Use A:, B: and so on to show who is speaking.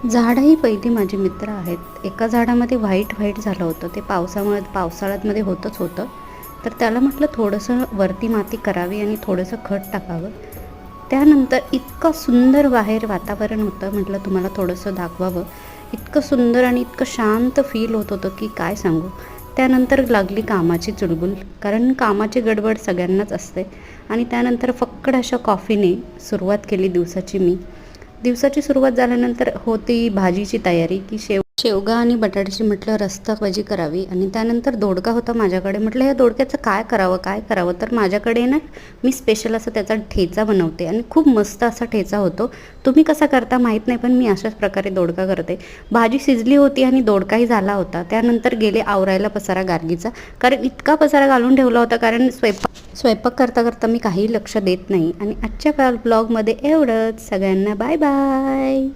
A: झाडं ही पहिली माझी मित्र आहेत. एका झाडामध्ये व्हाईट झालं होतं. ते पावसाळ्यामध्ये होतंच होतं. तर त्याला म्हटलं थोडंसं वरती माती करावी आणि थोडंसं खत टाकावं. त्यानंतर इतकं सुंदर बाहेर वातावरण होतं, म्हटलं तुम्हाला थोडंसं दाखवावं. इतकं सुंदर आणि इतकं शांत फील होत होतं की काय सांगू. त्यानंतर लागली कामाची चुलबुल, कारण कामाची गडबड सगळ्यांनाच असते. आणि त्यानंतर फक्कड अशा कॉफीने सुरुवात केली दिवसाची मी. दिवसाची सुरुवात झाल्यानंतर होती भाजीची तयारी, की शेवगा आणि बटाट्याची म्हटलं रस्सा भाजी करावी. आणि त्यानंतर दोडका होता माझ्याकडे. म्हटलं ह्या दोडक्याचं काय करावं. तर माझ्याकडे ना, मी स्पेशल असा त्याचा ठेचा बनवते आणि खूप मस्त असा ठेचा होतो. तुम्ही कसा करता माहीत नाही, पण मी अशाच प्रकारे दोडका करते. भाजी शिजली होती आणि दोडकाही झाला होता. त्यानंतर गेले आवरायला पसारा गार्गीचा, कारण इतका पसारा घालून ठेवला होता, कारण स्वयंपाक करता करता मी काही लक्ष देत नाही. आणि आजच्या ब्लॉगमध्ये एवढंच. सगळ्यांना बाय बाय.